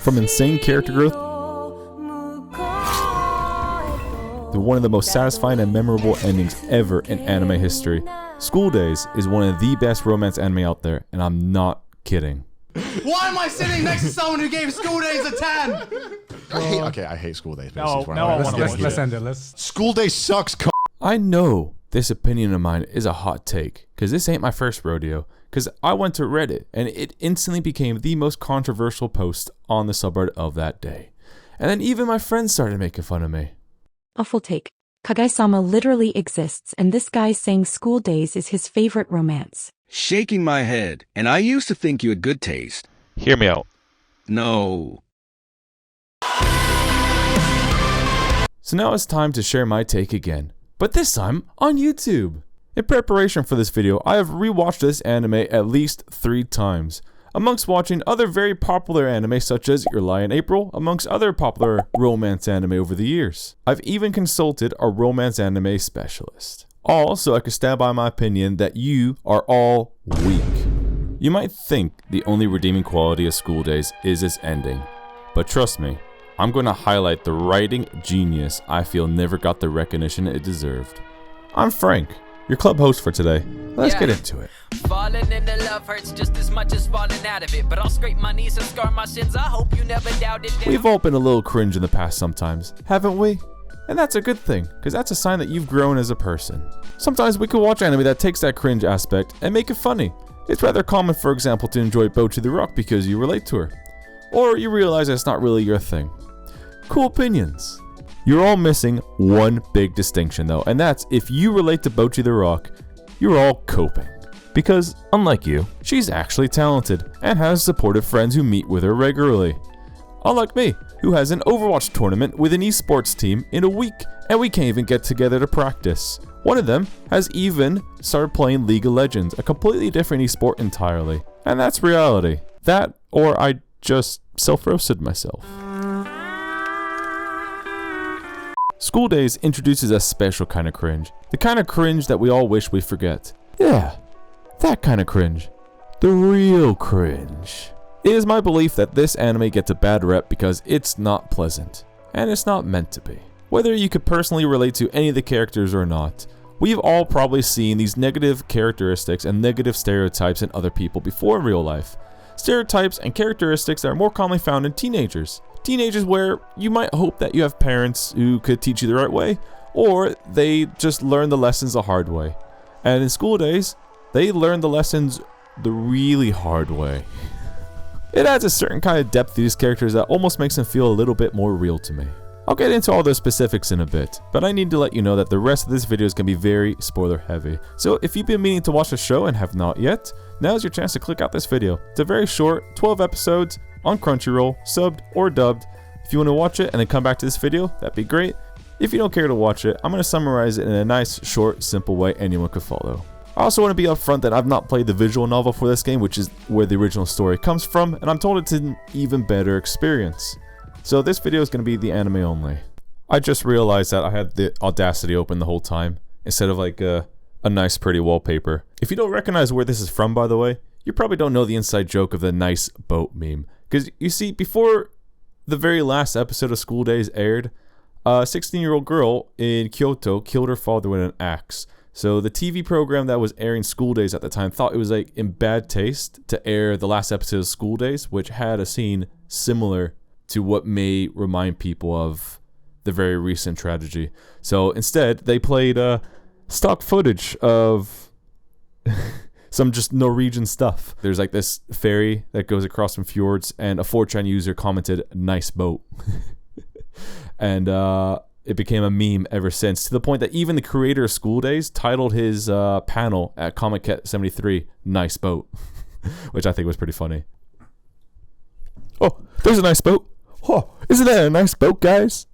From insane character growth to one of the most satisfying and memorable endings ever in anime history, School Days is one of the best romance anime out there, and I'm not kidding. Why am I sitting next to someone who gave School Days a 10? I hate School Days. Let's end it. School Days sucks. I know this opinion of mine is a hot take, because this ain't my first rodeo, because I went to Reddit, and it instantly became the most controversial post on the subreddit of that day. And then even my friends started making fun of me. Awful take. Kagai-sama literally exists, and this guy saying School Days is his favorite romance. Shaking my head, and I used to think you had good taste. Hear me out. No. So now it's time to share my take again, but this time on YouTube. In preparation for this video, I have rewatched this anime at least 3 times, amongst watching other very popular anime such as Your Lie in April, amongst other popular romance anime over the years. I've even consulted a romance anime specialist. All so I could stand by my opinion that you are all weak. You might think the only redeeming quality of School Days is its ending, but trust me, I'm going to highlight the writing genius I feel never got the recognition it deserved. I'm Frank, your club host for today. Let's get into it. Falling into love hurts just as much as falling out of it, but I'll scrape my knees and scar my shins. I hope you never doubted it. We've all been a little cringe in the past sometimes, haven't we? And that's a good thing, because that's a sign that you've grown as a person. Sometimes we can watch anime that takes that cringe aspect and make it funny. It's rather common, for example, to enjoy Bocchi the Rock because you relate to her. Or you realize it's not really your thing. Cool opinions. You're all missing one big distinction though, and that's if you relate to Bocchi the Rock, you're all coping. Because, unlike you, she's actually talented and has supportive friends who meet with her regularly. Unlike me, who has an Overwatch tournament with an esports team in a week, and we can't even get together to practice. One of them has even started playing League of Legends, a completely different esport entirely. And that's reality. That, or I just self-roasted myself. School Days introduces a special kind of cringe. The kind of cringe that we all wish we forget. Yeah, that kind of cringe. The real cringe. It is my belief that this anime gets a bad rep because it's not pleasant. And it's not meant to be. Whether you could personally relate to any of the characters or not, we've all probably seen these negative characteristics and negative stereotypes in other people before in real life. Stereotypes and characteristics that are more commonly found in teenagers. Teenagers where you might hope that you have parents who could teach you the right way, or they just learn the lessons the hard way. And in School Days, they learn the lessons the really hard way. It adds a certain kind of depth to these characters that almost makes them feel a little bit more real to me. I'll get into all the specifics in a bit, but I need to let you know that the rest of this video is going to be very spoiler heavy. So if you've been meaning to watch the show and have not yet, now's your chance to click out this video. It's a very short, 12 episodes on Crunchyroll, subbed or dubbed. If you want to watch it and then come back to this video, that'd be great. If you don't care to watch it, I'm going to summarize it in a nice, short, simple way anyone could follow. I also want to be upfront that I've not played the visual novel for this game, which is where the original story comes from, and I'm told it's an even better experience. So this video is going to be the anime only. I just realized that I had the Audacity open the whole time, instead of like a nice pretty wallpaper. If you don't recognize where this is from, by the way, you probably don't know the inside joke of the nice boat meme. Because you see, before the very last episode of School Days aired, a 16-year-old girl in Kyoto killed her father with an axe. So the TV program that was airing School Days at the time thought it was like in bad taste to air the last episode of School Days, which had a scene similar to what may remind people of the very recent tragedy. So instead, they played stock footage of some just Norwegian stuff. There's like this ferry that goes across some fjords, and a 4chan user commented, "Nice boat." And it became a meme ever since, to the point that even the creator of School Days titled his panel at Comic Cat 73, "Nice boat," which I think was pretty funny. Oh, there's a nice boat. Oh, isn't that a nice boat, guys?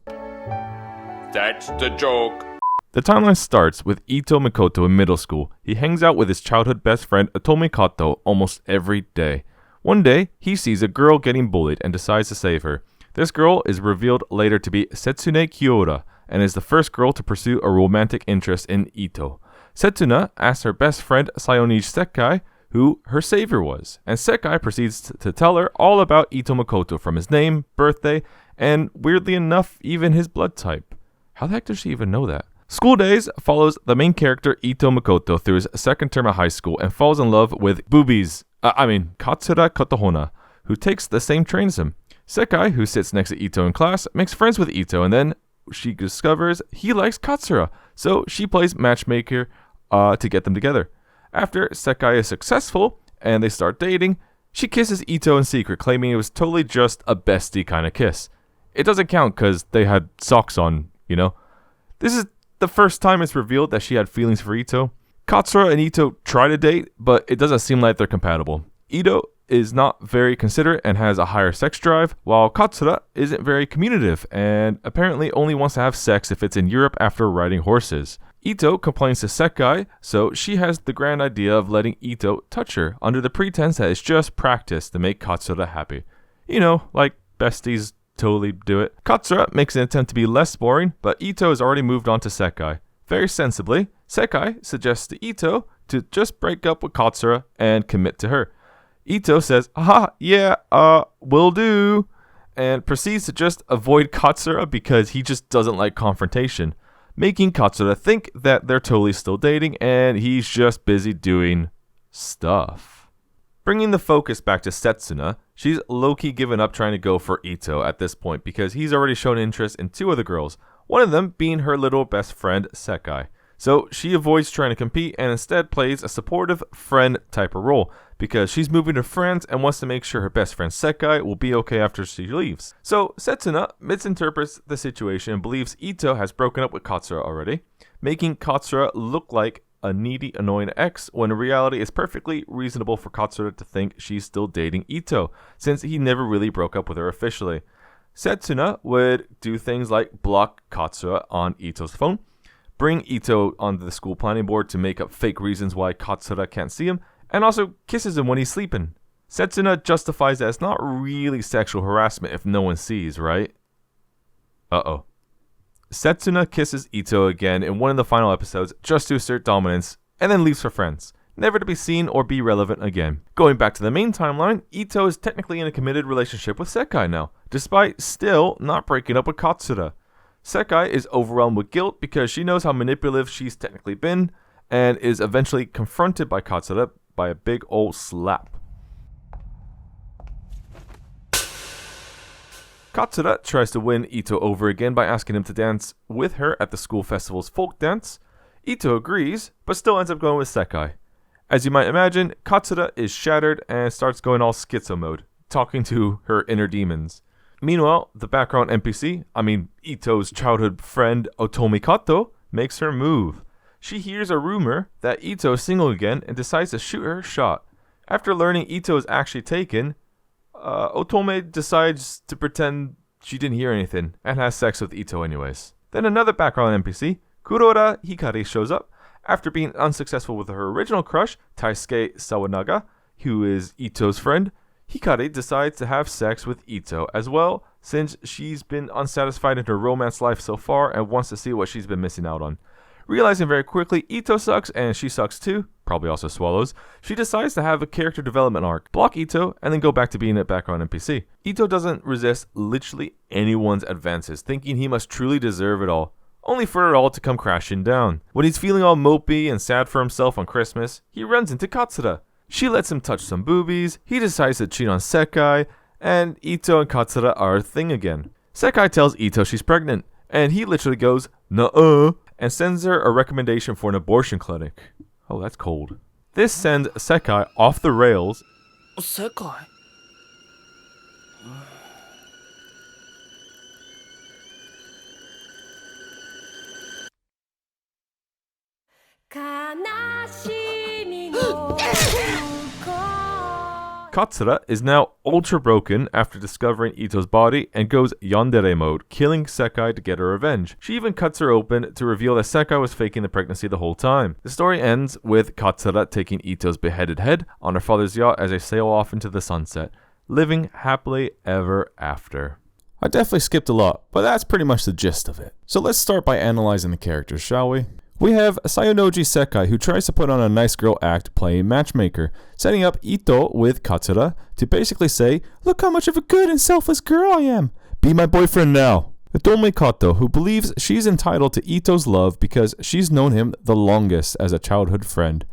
That's the joke. The timeline starts with Ito Mikoto in middle school. He hangs out with his childhood best friend Otomi Kato almost every day. One day, he sees a girl getting bullied and decides to save her. This girl is revealed later to be Setsune Kiora, and is the first girl to pursue a romantic interest in Ito. Setsuna asks her best friend Sayoniji Sekai, who her savior was, and Sekai proceeds to tell her all about Ito Makoto from his name, birthday, and weirdly enough, even his blood type. How the heck does she even know that? School Days follows the main character Ito Makoto through his second term of high school and falls in love with Katsura Kotohona, who takes the same train as him. Sekai, who sits next to Ito in class, makes friends with Ito, and then she discovers he likes Katsura, so she plays matchmaker to get them together. After Sekai is successful and they start dating, she kisses Ito in secret, claiming it was totally just a bestie kind of kiss. It doesn't count because they had socks on, you know? This is the first time it's revealed that she had feelings for Ito. Katsura and Ito try to date, but it doesn't seem like they're compatible. Ito is not very considerate and has a higher sex drive, while Katsura isn't very communicative and apparently only wants to have sex if it's in Europe after riding horses. Ito complains to Sekai, so she has the grand idea of letting Ito touch her under the pretense that it's just practice to make Katsura happy. You know, like besties totally do it. Katsura makes an attempt to be less boring, but Ito has already moved on to Sekai. Very sensibly, Sekai suggests to Ito to just break up with Katsura and commit to her. Ito says, will do, and proceeds to just avoid Katsura because he just doesn't like confrontation, making Katsura think that they're totally still dating and he's just busy doing stuff. Bringing the focus back to Setsuna, she's low-key given up trying to go for Ito at this point because he's already shown interest in two other girls, one of them being her little best friend Sekai. So she avoids trying to compete and instead plays a supportive friend type of role because she's moving to France and wants to make sure her best friend Sekai will be okay after she leaves. So Setsuna misinterprets the situation and believes Ito has broken up with Katsura already, making Katsura look like a needy, annoying ex, when in reality it's perfectly reasonable for Katsura to think she's still dating Ito, since he never really broke up with her officially. Setsuna would do things like block Katsura on Ito's phone, bring Ito onto the school planning board to make up fake reasons why Katsura can't see him, and also kisses him when he's sleeping. Setsuna justifies that it's not really sexual harassment if no one sees, right? Uh-oh. Setsuna kisses Ito again in one of the final episodes just to assert dominance, and then leaves for friends, never to be seen or be relevant again. Going back to the main timeline, Ito is technically in a committed relationship with Sekai now, despite still not breaking up with Katsura. Sekai is overwhelmed with guilt because she knows how manipulative she's technically been, and is eventually confronted by Katsura by a big old slap. Katsura tries to win Ito over again by asking him to dance with her at the school festival's folk dance. Ito agrees, but still ends up going with Sekai. As you might imagine, Katsura is shattered and starts going all schizo mode, talking to her inner demons. Meanwhile, the background NPC, Ito's childhood friend Otomi Kato, makes her move. She hears a rumor that Ito is single again and decides to shoot her shot. After learning Ito is actually taken, Otome decides to pretend she didn't hear anything and has sex with Ito anyways. Then another background NPC, Kurora Hikari, shows up. After being unsuccessful with her original crush, Taisuke Sawanaga, who is Ito's friend, Hikari decides to have sex with Ito as well, since she's been unsatisfied in her romance life so far and wants to see what she's been missing out on. Realizing very quickly Ito sucks and she sucks too, probably also swallows, she decides to have a character development arc, block Ito, and then go back to being a background NPC. Ito doesn't resist literally anyone's advances, thinking he must truly deserve it all, only for it all to come crashing down. When he's feeling all mopey and sad for himself on Christmas, he runs into Katsura. She lets him touch some boobies, he decides to cheat on Sekai, and Ito and Katsura are a thing again. Sekai tells Ito she's pregnant, and he literally goes, "Nuh-uh," and sends her a recommendation for an abortion clinic. Oh, that's cold. This sends Sekai off the rails. Sekai? Katsura is now ultra broken after discovering Ito's body and goes yandere mode, killing Sekai to get her revenge. She even cuts her open to reveal that Sekai was faking the pregnancy the whole time. The story ends with Katsura taking Ito's beheaded head on her father's yacht as they sail off into the sunset, living happily ever after. I definitely skipped a lot, but that's pretty much the gist of it. So let's start by analyzing the characters, shall we? We have Sayonoji Sekai, who tries to put on a nice girl act playing matchmaker, setting up Ito with Katsura to basically say, look how much of a good and selfless girl I am. Be my boyfriend now. Otome Kato, who believes she's entitled to Ito's love because she's known him the longest as a childhood friend.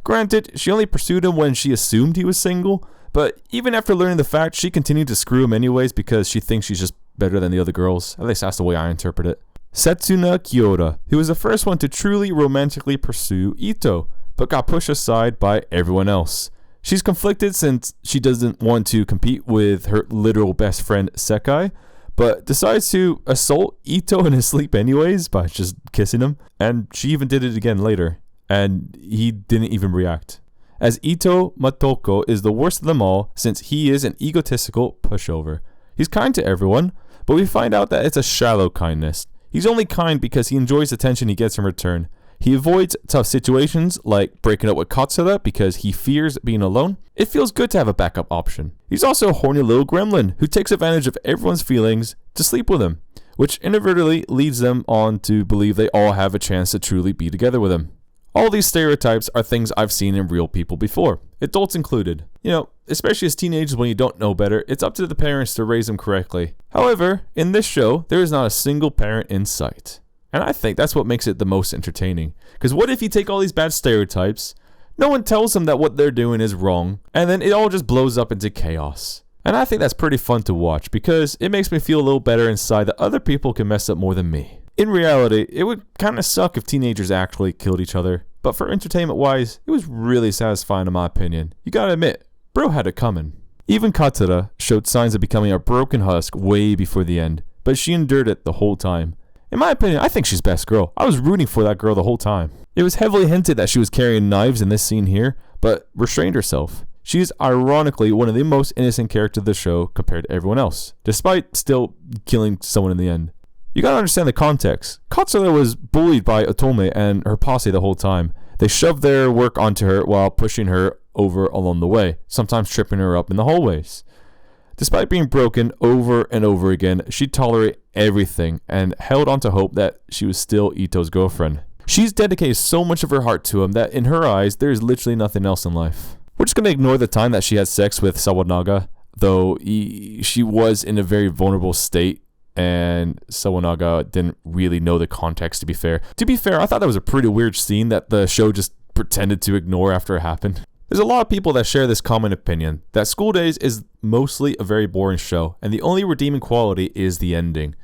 Granted, she only pursued him when she assumed he was single, but even after learning the fact, she continued to screw him anyways because she thinks she's just better than the other girls. At least that's the way I interpret it. Setsuna Kyoda, who was the first one to truly romantically pursue Ito, but got pushed aside by everyone else. She's conflicted since she doesn't want to compete with her literal best friend Sekai, but decides to assault Ito in his sleep anyways by just kissing him, and she even did it again later, and he didn't even react. As Ito Matoko is the worst of them all since he is an egotistical pushover. He's kind to everyone, but we find out that it's a shallow kindness. He's only kind because he enjoys the attention he gets in return. He avoids tough situations like breaking up with Katsura because he fears being alone. It feels good to have a backup option. He's also a horny little gremlin who takes advantage of everyone's feelings to sleep with him, which inadvertently leads them on to believe they all have a chance to truly be together with him. All these stereotypes are things I've seen in real people before, adults included. You know, especially as teenagers when you don't know better, it's up to the parents to raise them correctly. However, in this show, there is not a single parent in sight. And I think that's what makes it the most entertaining. Because what if you take all these bad stereotypes, no one tells them that what they're doing is wrong, and then it all just blows up into chaos. And I think that's pretty fun to watch because it makes me feel a little better inside that other people can mess up more than me. In reality, it would kind of suck if teenagers actually killed each other, but for entertainment wise, it was really satisfying in my opinion. You gotta admit, bro had it coming. Even Katsura showed signs of becoming a broken husk way before the end, but she endured it the whole time. In my opinion, I think she's best girl. I was rooting for that girl the whole time. It was heavily hinted that she was carrying knives in this scene here, but restrained herself. She is ironically one of the most innocent characters of the show compared to everyone else, despite still killing someone in the end. You gotta understand the context. Katsura was bullied by Otome and her posse the whole time. They shoved their work onto her while pushing her over along the way, sometimes tripping her up in the hallways. Despite being broken over and over again, she tolerated everything and held on to hope that she was still Ito's girlfriend. She's dedicated so much of her heart to him that in her eyes, there is literally nothing else in life. We're just gonna ignore the time that she had sex with Sawanaga, though she was in a very vulnerable state and Sawanaga didn't really know the context, to be fair. To be fair, I thought that was a pretty weird scene that the show just pretended to ignore after it happened. There's a lot of people that share this common opinion, that School Days is mostly a very boring show, and the only redeeming quality is the ending.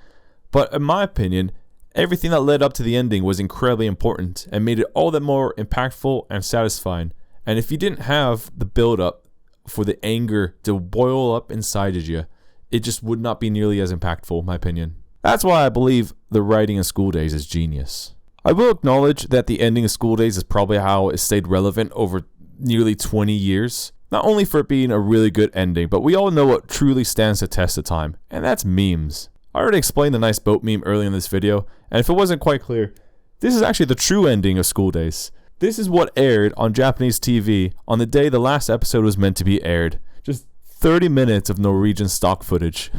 But in my opinion, everything that led up to the ending was incredibly important, and made it all that more impactful and satisfying. And if you didn't have the build-up for the anger to boil up inside of you, it just would not be nearly as impactful, in my opinion. That's why I believe the writing in School Days is genius. I will acknowledge that the ending of School Days is probably how it stayed relevant over nearly 20 years. Not only for it being a really good ending, but we all know what truly stands the test of time, and that's memes. I already explained the nice boat meme earlier in this video, and if it wasn't quite clear, this is actually the true ending of School Days. This is what aired on Japanese TV on the day the last episode was meant to be aired. Just 30 minutes of Norwegian stock footage.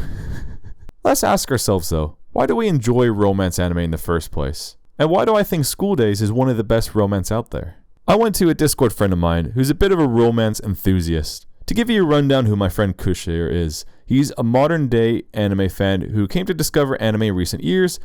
Let's ask ourselves though, why do we enjoy romance anime in the first place? And why do I think School Days is one of the best romance out there? I went to a Discord friend of mine who's a bit of a romance enthusiast. To give you a rundown who my friend Kush here is, he's a modern day anime fan who came to discover anime in recent years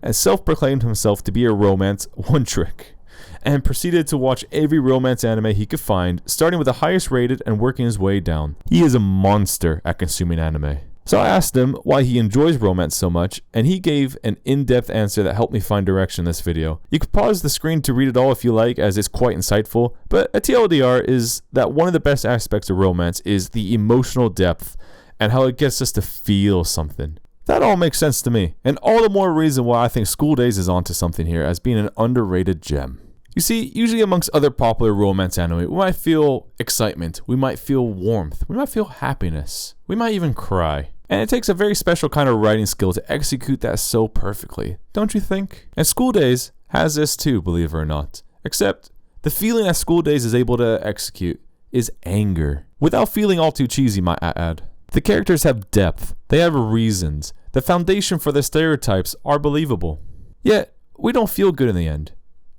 and self-proclaimed himself to be a romance one-trick, and proceeded to watch every romance anime he could find, starting with the highest rated and working his way down. He is a monster at consuming anime. So I asked him why he enjoys romance so much, and he gave an in-depth answer that helped me find direction in this video. You could pause the screen to read it all if you like, as it's quite insightful, but a TLDR is that one of the best aspects of romance is the emotional depth and how it gets us to feel something. That all makes sense to me, and all the more reason why I think School Days is onto something here as being an underrated gem. You see, usually amongst other popular romance anime, we might feel excitement, we might feel warmth, we might feel happiness, we might even cry. And it takes a very special kind of writing skill to execute that so perfectly, don't you think? And School Days has this too, believe it or not. Except, the feeling that School Days is able to execute is anger. Without feeling all too cheesy, might I add. The characters have depth, they have reasons, the foundation for their stereotypes are believable. Yet, we don't feel good in the end.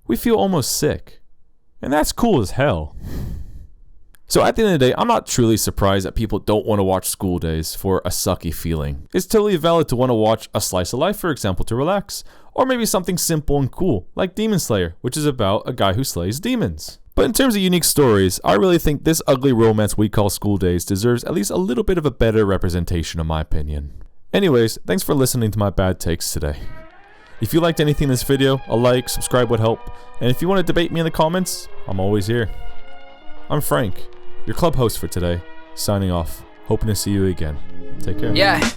we feel almost sick. And that's cool as hell. So at the end of the day, I'm not truly surprised that people don't want to watch School Days for a sucky feeling. It's totally valid to want to watch a slice of life, for example, to relax. Or maybe something simple and cool, like Demon Slayer, which is about a guy who slays demons. But in terms of unique stories, I really think this ugly romance we call School Days deserves at least a little bit of a better representation in my opinion. Anyways, thanks for listening to my bad takes today. If you liked anything in this video, a like, subscribe would help. And if you want to debate me in the comments, I'm always here. I'm Frank, your club host for today, signing off. Hoping to see you again. Take care. Yeah.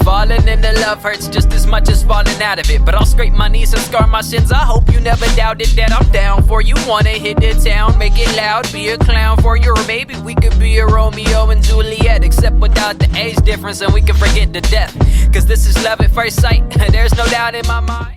Falling into love hurts just as much as falling out of it, but I'll scrape my knees and scar my shins. I hope you never doubted that I'm down for you. Wanna hit the town, make it loud, be a clown for you, or maybe we could be a Romeo and Juliet, except without the age difference, and we can forget the death. Cause this is love at first sight, there's no doubt in my mind.